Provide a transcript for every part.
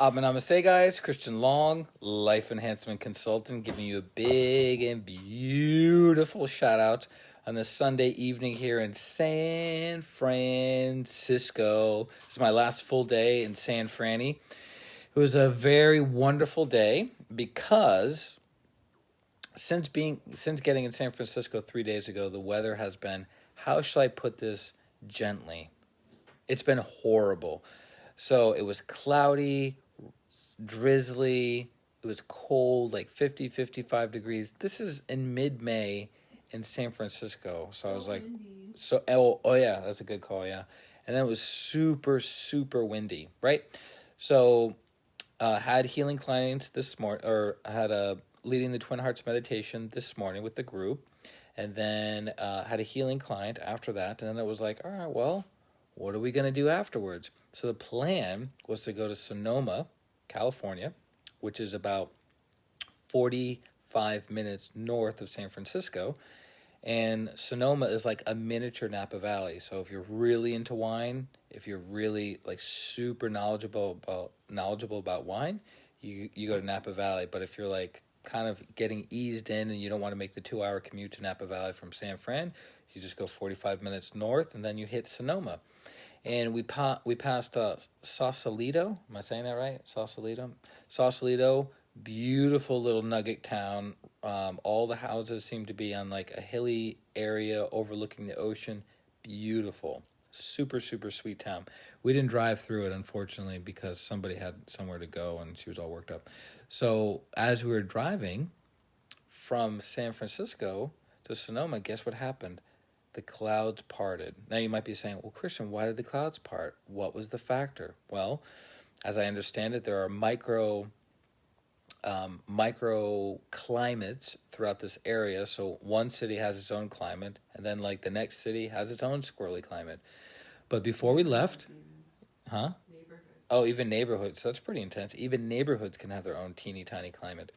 Namaste, guys. Christian Long, life enhancement consultant, giving you a big and beautiful shout out on this Sunday evening here in San Francisco. This is my last full day in San Franny. It was a very wonderful day because since getting in San Francisco 3 days ago, the weather has been, how shall I put this gently? It's been horrible. So it was cloudy, drizzly, it was cold, like 50, 55 degrees. This is in mid-May in San Francisco. So I was like, windy. Oh yeah, that's a good call, yeah. And then it was super, super windy, right? So had healing clients this morning, or had a leading the Twin Hearts meditation this morning with the group, and then had a healing client after that, and then it was like, all right, well, what are we going to do afterwards? So the plan was to go to Sonoma, California, which is about 45 minutes north of San Francisco. And Sonoma is like a miniature Napa Valley. So if you're really into wine, if you're really like super knowledgeable about wine, you go to Napa Valley. But if you're like kind of getting eased in and you don't want to make the 2-hour commute to Napa Valley from San Fran, you just go 45 minutes north and then you hit Sonoma. And we passed Sausalito. Am I saying that right? Sausalito, beautiful little nugget town. All the houses seem to be on like a hilly area overlooking the ocean. Beautiful. Super, super sweet town. We didn't drive through it, unfortunately, because somebody had somewhere to go and she was all worked up. So as we were driving from San Francisco to Sonoma, guess what happened? The clouds parted. Now you might be saying, well, Christian, why did the clouds part? What was the factor? Well, as I understand it, there are micro climates throughout this area. So one city has its own climate, and then like the next city has its own squirrely climate. But before we left, neighborhoods. Oh, even neighborhoods. That's pretty intense. Even neighborhoods can have their own teeny tiny climate.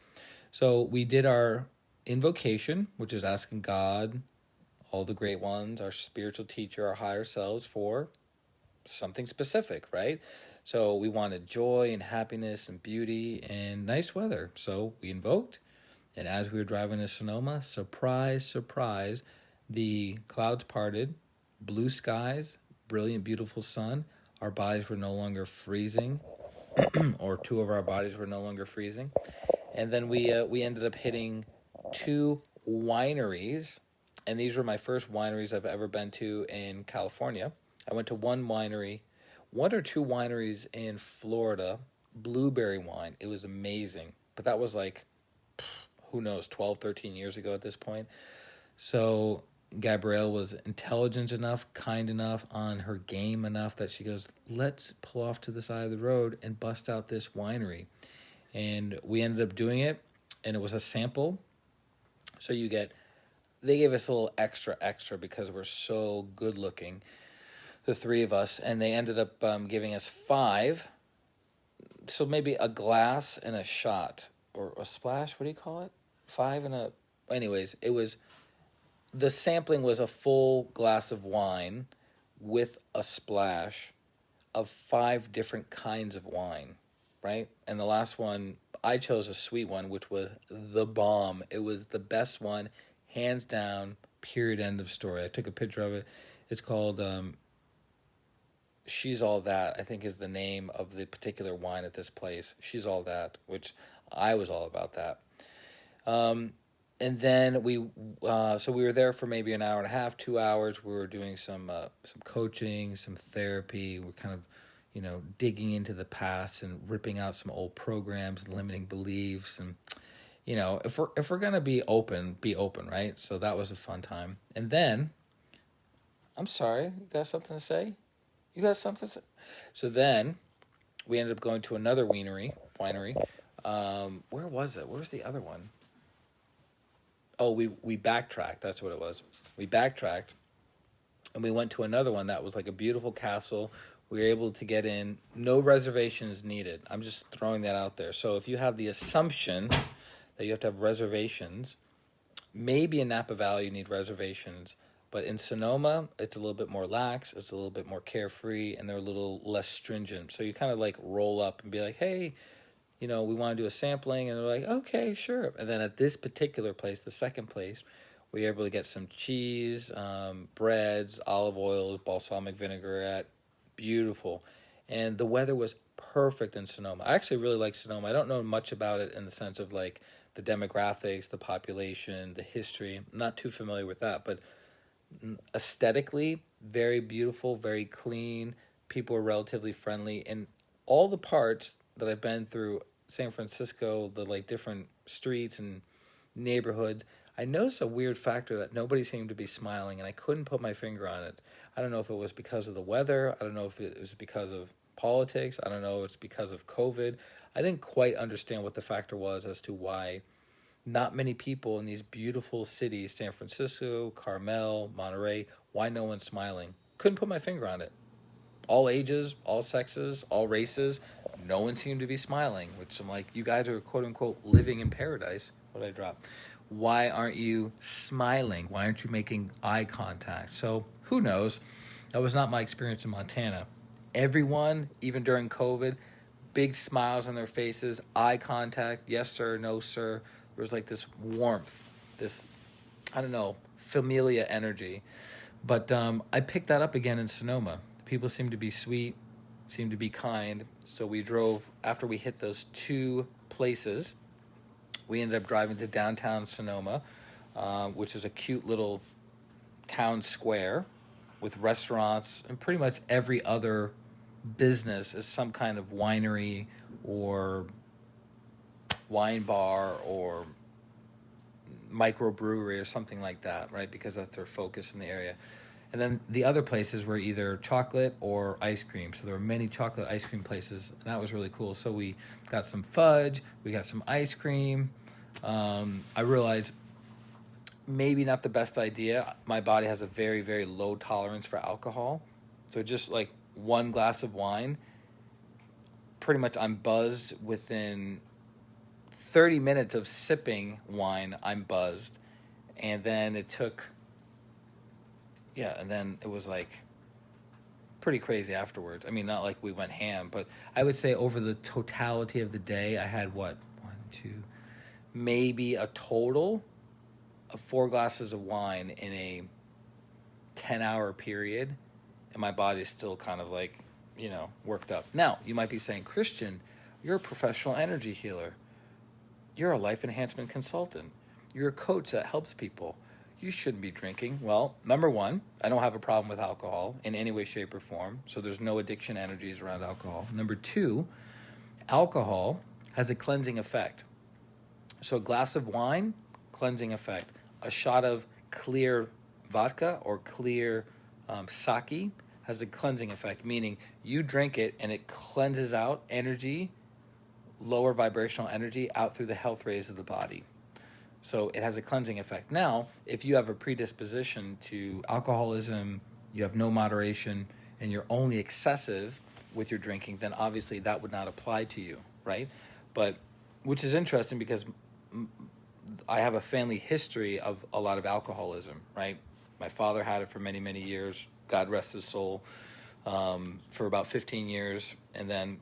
So we did our invocation, which is asking God, all the great ones, our spiritual teacher, our higher selves, for something specific, right? So we wanted joy and happiness and beauty and nice weather. So we invoked, and as we were driving to Sonoma, surprise, surprise, the clouds parted, blue skies, brilliant, beautiful sun. Our bodies were no longer freezing, or two of our bodies were no longer freezing. And then we ended up hitting 2 wineries. And these were my first wineries I've ever been to in California. I went to one or 2 wineries in Florida, blueberry wine. It was amazing. But that was like, who knows, 12, 13 years ago at this point. So Gabrielle was intelligent enough, kind enough, on her game enough that she goes, let's pull off to the side of the road and bust out this winery. And we ended up doing it, and it was a sample. So they gave us a little extra because we're so good looking, the 3 of us, and they ended up giving us 5. So maybe a glass and a shot, or a splash, what do you call it? 5 and a, anyways, the sampling was a full glass of wine with a splash of 5 different kinds of wine, right? And the last one, I chose a sweet one, which was the bomb. It was the best one, hands down, period, end of story. I took a picture of it. It's called She's All That, I think is the name of the particular wine at this place. She's All That, which I was all about that. And then we were there for maybe an hour and a half, 2 hours. We were doing some coaching, some therapy. We're kind of, digging into the past and ripping out some old programs and limiting beliefs. And if we're gonna be open, right? So that was a fun time. And then, I'm sorry, you got something to say? You got something to say? So then, we ended up going to another winery. Where was it? Where was the other one? Oh, we backtracked. That's what it was. We backtracked, and we went to another one that was like a beautiful castle. We were able to get in. No reservations needed. I'm just throwing that out there. So if you have the assumption that you have to have reservations, maybe in Napa Valley you need reservations, But in Sonoma, it's a little bit more lax, it's a little bit more carefree, and they're a little less stringent. So you kind of like roll up and be like, hey, we want to do a sampling, and they're like, okay, sure. And then at this particular place, the second place, we were able to get some cheese, breads, olive oils, balsamic vinaigrette, beautiful. And the weather was perfect in Sonoma. I actually really like Sonoma. I don't know much about it in the sense of like the demographics, the population, the history. I'm not too familiar with that, but aesthetically, very beautiful, very clean. People are relatively friendly. And all the parts that I've been through San Francisco, the like different streets and neighborhoods, I noticed a weird factor that nobody seemed to be smiling, and I couldn't put my finger on it. I don't know if it was because of the weather. I don't know if it was because of politics. I don't know if it's because of COVID. I didn't quite understand what the factor was as to why not many people in these beautiful cities, San Francisco, Carmel, Monterey, why no one's smiling. Couldn't put my finger on it. All ages, all sexes, all races, no one seemed to be smiling, which I'm like, you guys are quote-unquote living in paradise. What did I drop? Why aren't you smiling? Why aren't you making eye contact? So who knows? That was not my experience in Montana. Everyone, even during COVID, big smiles on their faces, eye contact, yes sir, no sir. There was like this warmth, this, I don't know, familia energy. But I picked that up again in Sonoma. People seem to be sweet, seem to be kind. So we drove, after we hit those two places, we ended up driving to downtown Sonoma, which is a cute little town square with restaurants, and pretty much every other business is some kind of winery or wine bar or microbrewery or something like that, right? Because that's their focus in the area. And then the other places were either chocolate or ice cream. So there were many chocolate ice cream places, and that was really cool. So we got some fudge, we got some ice cream. I realized maybe not the best idea. My body has a very, very low tolerance for alcohol. So just like one glass of wine, pretty much I'm buzzed within 30 minutes of sipping wine, I'm buzzed. And then it took, and then it was like pretty crazy afterwards. I mean, not like we went ham, but I would say over the totality of the day, I had maybe a total of 4 glasses of wine in a 10-hour period. And my body's still kind of like, worked up. Now, you might be saying, Christian, you're a professional energy healer. You're a life enhancement consultant. You're a coach that helps people. You shouldn't be drinking. Well, number one, I don't have a problem with alcohol in any way, shape, or form. So there's no addiction energies around alcohol. Number two, alcohol has a cleansing effect. So a glass of wine, cleansing effect. A shot of clear vodka or clear sake has a cleansing effect, meaning you drink it and it cleanses out energy, lower vibrational energy out through the health rays of the body. So it has a cleansing effect. Now, if you have a predisposition to alcoholism, you have no moderation, and you're only excessive with your drinking, then obviously that would not apply to you, right? But, which is interesting because I have a family history of a lot of alcoholism, right? My father had it for many, many years, God rest his soul, for about 15 years, and then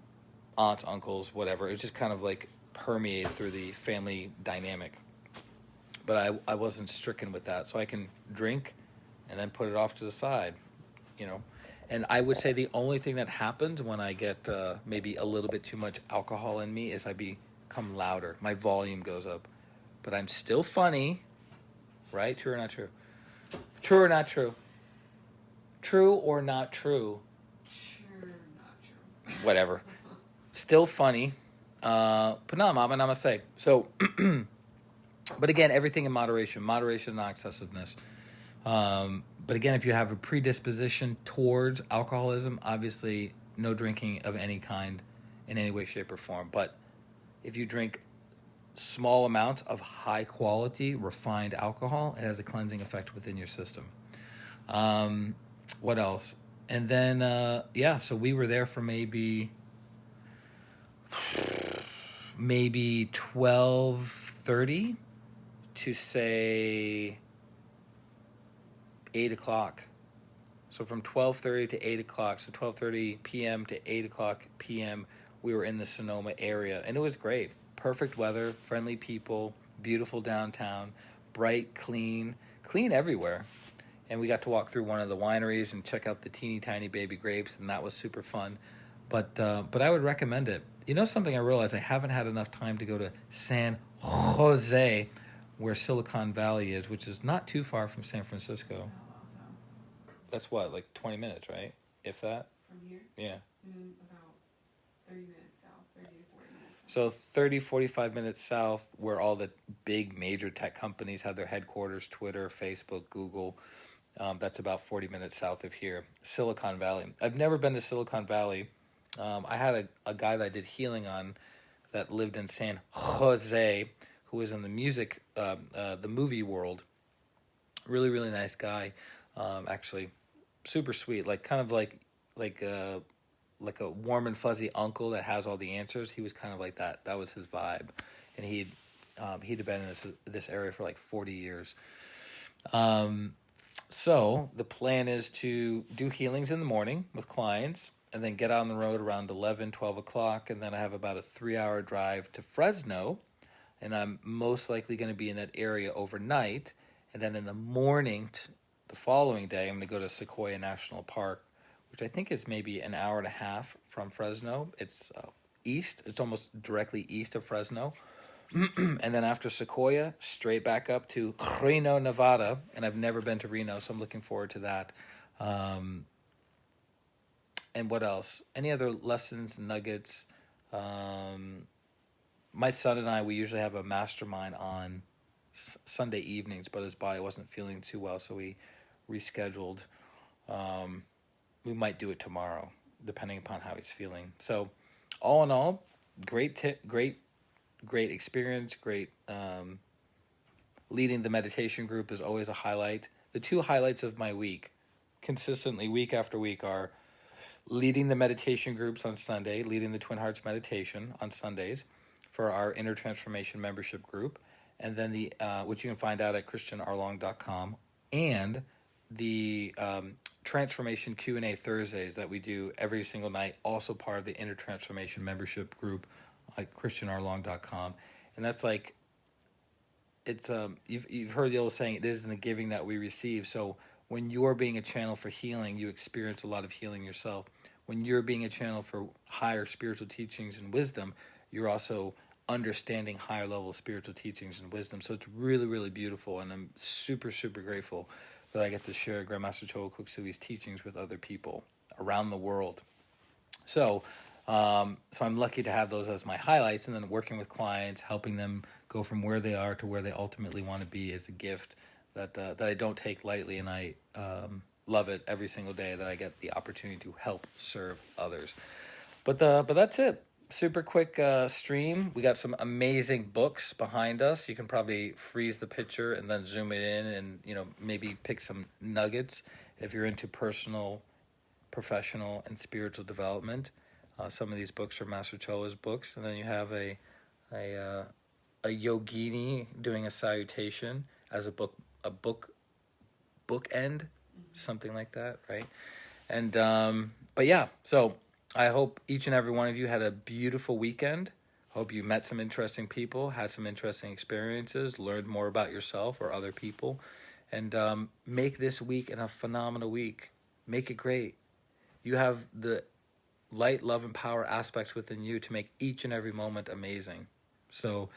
aunts, uncles, whatever. It just kind of like permeated through the family dynamic. But I wasn't stricken with that, so I can drink and then put it off to the side, And I would say the only thing that happens when I get maybe a little bit too much alcohol in me is I become louder. My volume goes up. But I'm still funny, right? True or not true? True or not true? True or not true? True, not true. Whatever. Still funny. But no, mama, namaste. So, but again, everything in moderation. Moderation, not excessiveness. But again, if you have a predisposition towards alcoholism, obviously no drinking of any kind in any way, shape, or form. But if you drink small amounts of high quality, refined alcohol, it has a cleansing effect within your system. What else? And then, so we were there for maybe 12:30 to say 8 o'clock. So from 12:30 to 8 o'clock, so 12:30 p.m. to 8 o'clock p.m., we were in the Sonoma area. And it was great. Perfect weather, friendly people, beautiful downtown, bright, clean everywhere. And we got to walk through one of the wineries and check out the teeny tiny baby grapes, and that was super fun. But I would recommend it. You know something I realized? I haven't had enough time to go to San Jose, where Silicon Valley is, which is not too far from San Francisco. That's what, like 20 minutes, right? If that? From here? Yeah. About 30 minutes south, 30 to 40 minutes south. So 30, 45 minutes south, where all the big major tech companies have their headquarters, Twitter, Facebook, Google. That's about 40 minutes south of here. Silicon Valley. I've never been to Silicon Valley. I had a guy that I did healing on that lived in San Jose, who was in the music, the movie world. Really, really nice guy. Actually, super sweet. Like kind of like a warm and fuzzy uncle that has all the answers. He was kind of like that. That was his vibe, and he'd been in this area for like 40 years. So the plan is to do healings in the morning with clients, and then get out on the road around 11, 12 o'clock, and then I have about a 3-hour drive to Fresno, and I'm most likely going to be in that area overnight, and then in the morning, the following day, I'm going to go to Sequoia National Park, which I think is maybe an hour and a half from Fresno. It's east. It's almost directly east of Fresno. And then after Sequoia, straight back up to Reno, Nevada, and I've never been to Reno, so I'm looking forward to that. And what else? Any other lessons, nuggets? My son and I, we usually have a mastermind on Sunday evenings, but his body wasn't feeling too well, so we rescheduled. We might do it tomorrow, depending upon how he's feeling. So, all in all, great experience. Great. Leading the meditation group is always a highlight. The two highlights of my week, consistently week after week, are leading the meditation groups on Sunday, leading the Twin Hearts meditation on Sundays for our Inner Transformation membership group, and then the which you can find out at christianarlong.com, and the Transformation Q&A Thursdays that we do every single night, also part of the Inner Transformation membership group at christianarlong.com. And that's like, it's you've heard the old saying, it is in the giving that we receive. So when you're being a channel for healing, you experience a lot of healing yourself. When you're being a channel for higher spiritual teachings and wisdom, you're also understanding higher level spiritual teachings and wisdom. So it's really, really beautiful, and I'm super, super grateful that I get to share Grandmaster Choa Kuk Sui's teachings with other people around the world. So I'm lucky to have those as my highlights, and then working with clients, helping them go from where they are to where they ultimately want to be is a gift that I don't take lightly, and I love it every single day that I get the opportunity to help serve others. But that's it. Super quick stream. We got some amazing books behind us. You can probably freeze the picture and then zoom it in, and maybe pick some nuggets if you're into personal, professional, and spiritual development. Some of these books are Master Choa's books, and then you have a yogini doing a salutation as a bookend, something like that, right? And but yeah, so I hope each and every one of you had a beautiful weekend. Hope you met some interesting people, had some interesting experiences, learned more about yourself or other people, and make this week a phenomenal week. Make it great. You have the light, love, and power aspects within you to make each and every moment amazing. So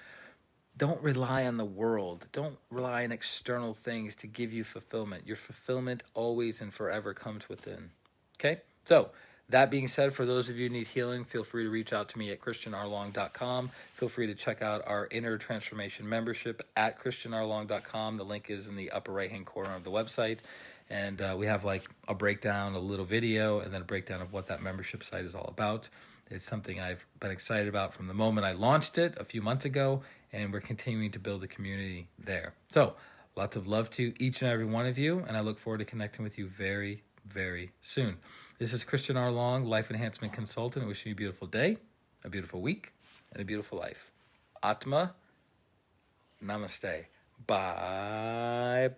don't rely on the world. Don't rely on external things to give you fulfillment. Your fulfillment always and forever comes within. Okay? So that being said, for those of you who need healing, feel free to reach out to me at christianarlong.com. Feel free to check out our Inner Transformation membership at christianarlong.com. The link is in the upper right-hand corner of the website. And we have like a breakdown, a little video, and then a breakdown of what that membership site is all about. It's something I've been excited about from the moment I launched it a few months ago, and we're continuing to build a community there. So lots of love to each and every one of you, and I look forward to connecting with you very, very soon. This is Christian Arlong, Life Enhancement Consultant, wishing you a beautiful day, a beautiful week, and a beautiful life. Atma, namaste. Bye-bye.